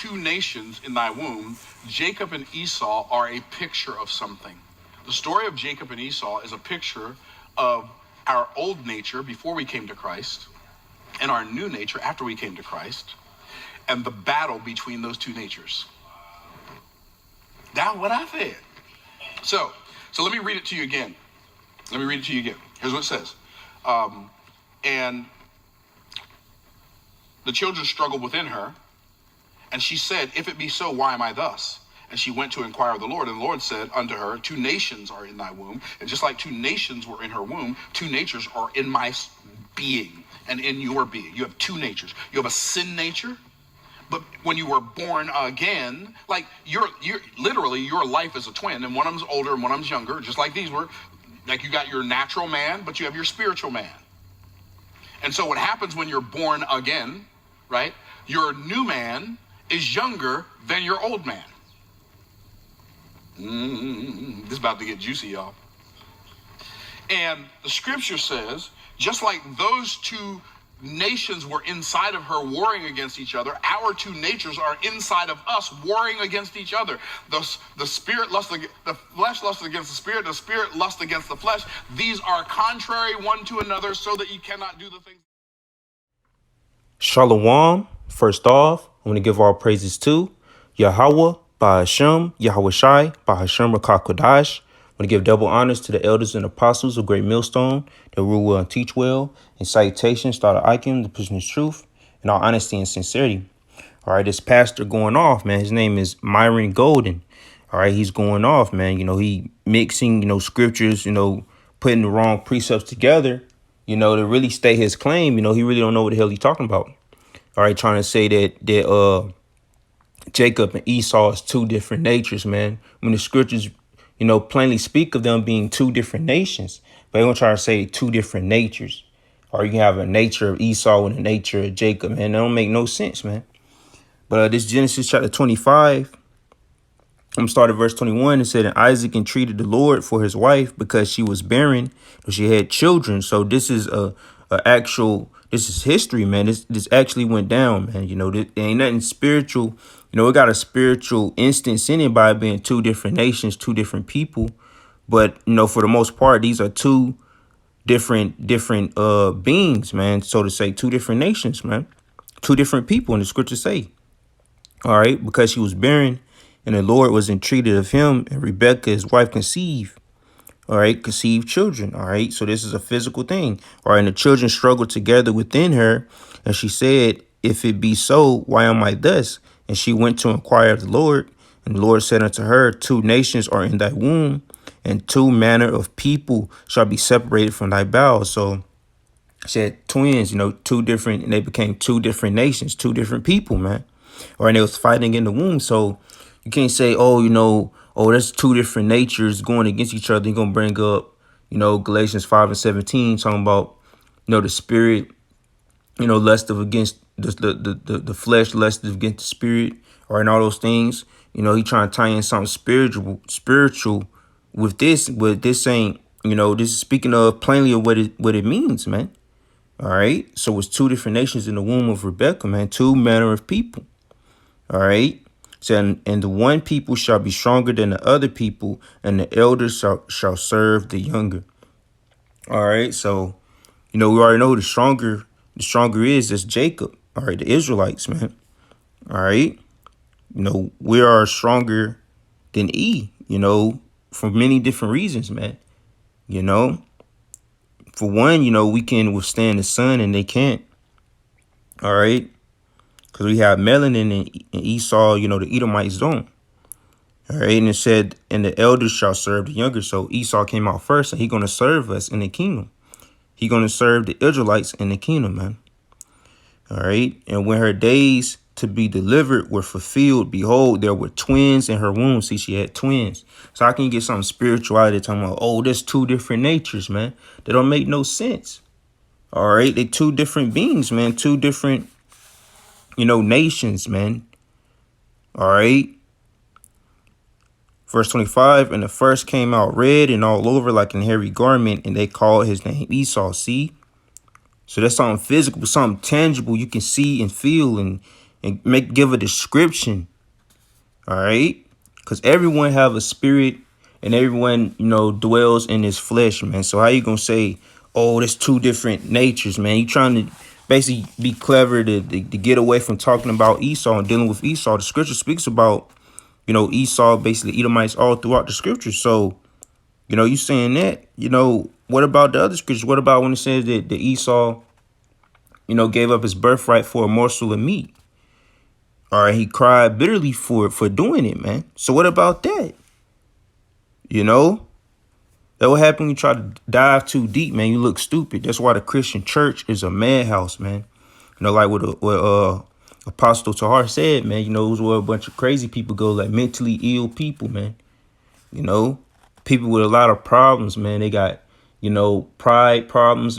two nations in thy womb. Jacob and Esau are a picture of something. The story of Jacob and Esau is a picture of our old nature before we came to Christ and our new nature after we came to Christ, and the battle between those two natures. That's what I said. So let me read it to you again. Here's what it says. And the children struggled within her, and she said, if it be so, why am I thus? And she went to inquire of the Lord, and the Lord said unto her, two nations are in thy womb, and just like two nations were in her womb, two natures are in my being and in your being. You have two natures. You have a sin nature, but when you were born again, like you're literally, your life is a twin, and one of them's older and one of them's younger, just like these were. Like you got your natural man, but you have your spiritual man. And so what happens when you're born again, right? Your new man is younger than your old man. This is about to get juicy, y'all. And the scripture says, just like those two nations were inside of her warring against each other, our two natures are inside of us warring against each other. The spirit lusts, the flesh lusts against the spirit lusts against the flesh. These are contrary one to another, so that you cannot do the things. Shalom. First off, I want to give all praises to Yahweh, Bahashem, Yahweh Shai, Bahashem Rakakodash. I want to give double honors to the elders and apostles of Great Millstone that rule well and teach well. And salutations to all the Ikem, the Prisoner's Truth, and all honesty and sincerity. All right, this pastor going off, man. His name is Myron Golden. All right, he's going off, man. You know, he mixing, scriptures, putting the wrong precepts together, to really state his claim. He really don't know what the hell he's talking about. All right, trying to say that Jacob and Esau is two different natures, man. When the scriptures, plainly speak of them being two different nations, but they're going to try to say two different natures. Or you can have a nature of Esau and a nature of Jacob, man. That don't make no sense, man. But this Genesis chapter 25, I'm going to start at verse 21. It said, and Isaac entreated the Lord for his wife because she was barren, but she had children. So this is this is history, man. This actually went down, man. There ain't nothing spiritual. It got a spiritual instance in it by being two different nations, two different people. But, for the most part, these are two different beings, man. So to say, two different nations, man. Two different people, in the scriptures say. All right, because she was barren and the Lord was entreated of him, and Rebekah, his wife, conceived. All right, conceived children. All right, so this is a physical thing. All right, and the children struggled together within her. And she said, if it be so, why am I thus? And she went to inquire of the Lord. And the Lord said unto her, two nations are in thy womb, and two manner of people shall be separated from thy bowels. So she had twins, two different, and they became two different nations, two different people, man. All right, and they was fighting in the womb. So you can't say, that's two different natures going against each other. You're going to bring up, Galatians 5:17, talking about, the spirit, lusted against the flesh, lusted against the spirit, or and all those things. He trying to tie in something spiritual with this, but this ain't, this is speaking of plainly of what it means, man. All right. So it's two different nations in the womb of Rebekah, man, two manner of people. All right. So, and the one people shall be stronger than the other people, and the elders shall serve the younger. All right. So, we already know the stronger is Jacob. All right. The Israelites, man. All right. We are stronger than for many different reasons, man. For one, we can withstand the sun and they can't. All right. Because we have melanin and Esau, the Edomites don't. All right. And it said, and the elders shall serve the younger. So Esau came out first, and he's going to serve us in the kingdom. He's going to serve the Israelites in the kingdom, man. All right. And when her days to be delivered were fulfilled, behold, there were twins in her womb. See, she had twins. So I can get something spiritual out of it, talking about, there's two different natures, man. They don't make no sense. All right. They two different beings, man. Two different, nations, man. All right. Verse 25, and the first came out red and all over like an hairy garment, and they called his name Esau. See? So that's something physical, something tangible you can see and feel and and give a description. All right, because everyone have a spirit, and everyone dwells in this flesh, man. So how you gonna say, oh, there's two different natures, man? You trying to basically be clever to get away from talking about Esau and dealing with Esau. The scripture speaks about Esau, basically Edomites, all throughout the scriptures. So you saying that, what about the other scriptures? What about when it says that the Esau gave up his birthright for a morsel of meat? All right, he cried bitterly for doing it, man. So what about that? That what happened when you try to dive too deep, man. You look stupid. That's why the Christian church is a madhouse, man. Like what Apostle Tahar said, man. It was where a bunch of crazy people go, like mentally ill people, man. People with a lot of problems, man. They got pride problems.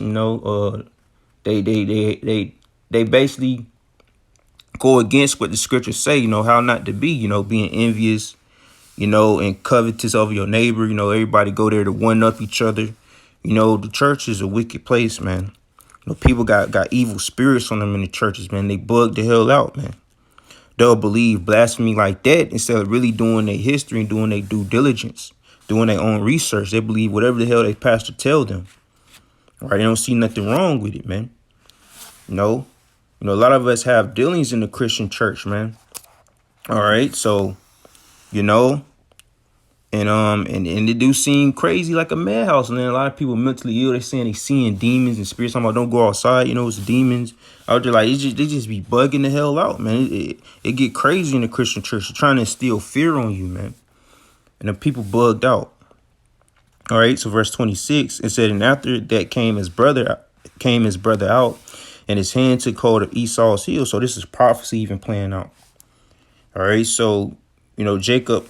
They basically go against what the scriptures say. How not to be. Being envious. And covetous over your neighbor. Everybody go there to one up each other. The church is a wicked place, man. People got evil spirits on them in the churches, man. They bug the hell out, man. They'll believe blasphemy like that instead of really doing their history and doing their due diligence, doing their own research. They believe whatever the hell their pastor tell them. All right, they don't see nothing wrong with it, man. A lot of us have dealings in the Christian church, man. All right, so and it do seem crazy, like a madhouse. And then a lot of people mentally ill. They saying they seeing demons and spirits. Talking about don't go outside. It's demons out there. Like they just be bugging the hell out, man. It get crazy in the Christian church. They're trying to instill fear on you, man. And the people bugged out. All right. So verse 26, it said, and after that came his brother out, and his hand took hold of Esau's heel. So this is prophecy even playing out. All right. So Jacob,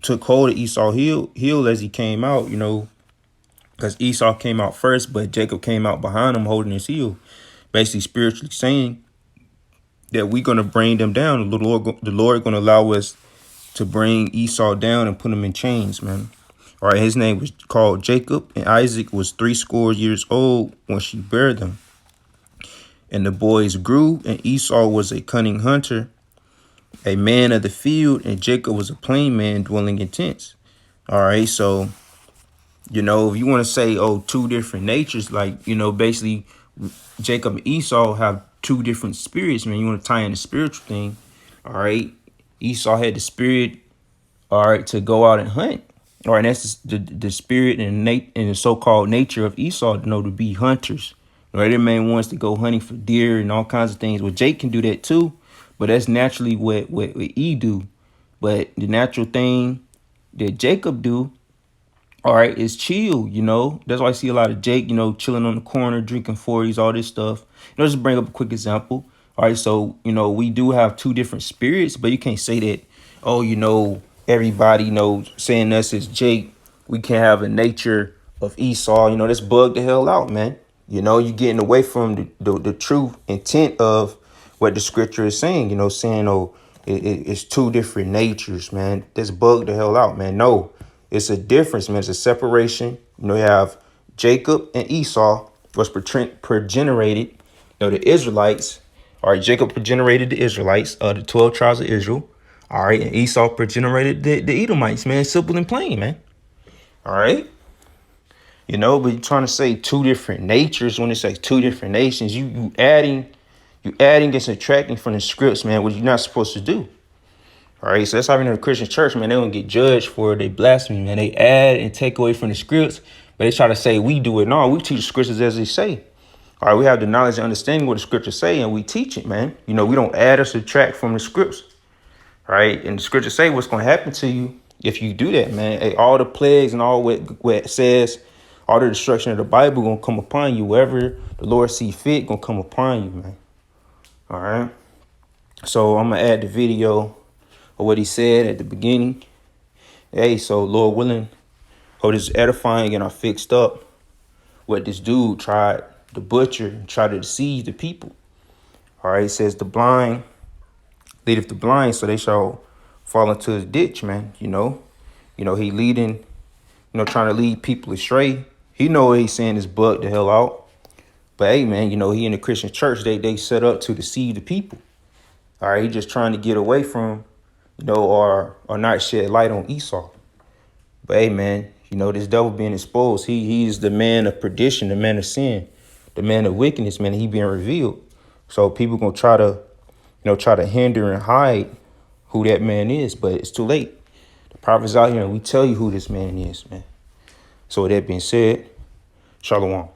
took hold of Esau's heel as he came out, because Esau came out first, but Jacob came out behind him holding his heel, basically spiritually saying that we're going to bring them down. The Lord going to allow us to bring Esau down and put him in chains, man. All right, his name was called Jacob, and Isaac was 80 years old when she bare them. And the boys grew, and Esau was a cunning hunter, a man of the field, and Jacob was a plain man dwelling in tents. All right, so if you want to say, two different natures, like basically Jacob and Esau have two different spirits, man. You want to tie in the spiritual thing. All right, Esau had the spirit, all right, to go out and hunt. All right, that's the spirit and the so-called nature of Esau, to be hunters. All right, their man wants to go hunting for deer and all kinds of things. Well, Jake can do that too. But that's naturally what he do. But the natural thing that Jacob do, all right, is chill, That's why I see a lot of Jake, chilling on the corner, drinking 40s, all this stuff. Just bring up a quick example. All right, so, we do have two different spirits, but you can't say that, everybody, saying us as Jake, we can't have a nature of Esau. That's bug the hell out, man. You're getting away from the true intent of what the scripture is saying, it's two different natures, man. This bug the hell out, man. No, it's a difference, man. It's a separation. You have Jacob and Esau was progenerated, the Israelites. All right, Jacob progenerated the Israelites, the 12 tribes of Israel. All right, and Esau progenerated the Edomites, man. Simple and plain, man. All right. But you're trying to say two different natures when it says two different nations. You adding and subtracting from the scripts, man, what you're not supposed to do. All right, so that's how in the Christian church, man, they don't get judged for their blasphemy, man. They add and take away from the scripts, but they try to say we do it. No, we teach the scriptures as they say. All right, we have the knowledge and understanding what the scriptures say, and we teach it, man. We don't add or subtract from the scripts. All right, and the scriptures say what's going to happen to you if you do that, man. Hey, all the plagues and all what it says, all the destruction of the Bible going to come upon you. Wherever the Lord see fit, going to come upon you, man. All right. So I'm going to add the video of what he said at the beginning. Hey, so Lord willing, hope this is edifying and I fixed up what this dude tried to butcher and try to deceive the people. All right. It says the blind leadeth the blind, so they shall fall into the ditch, man. He leading, trying to lead people astray. He know what he's saying is bug the hell out. But hey, man, he in the Christian church, they set up to deceive the people. All right, he just trying to get away from, or not shed light on Esau. But hey, man, this devil being exposed, he's the man of perdition, the man of sin, the man of wickedness, man. He being revealed. So people gonna try to hinder and hide who that man is, but it's too late. The prophets out here, and we tell you who this man is, man. So with that being said, Shalom.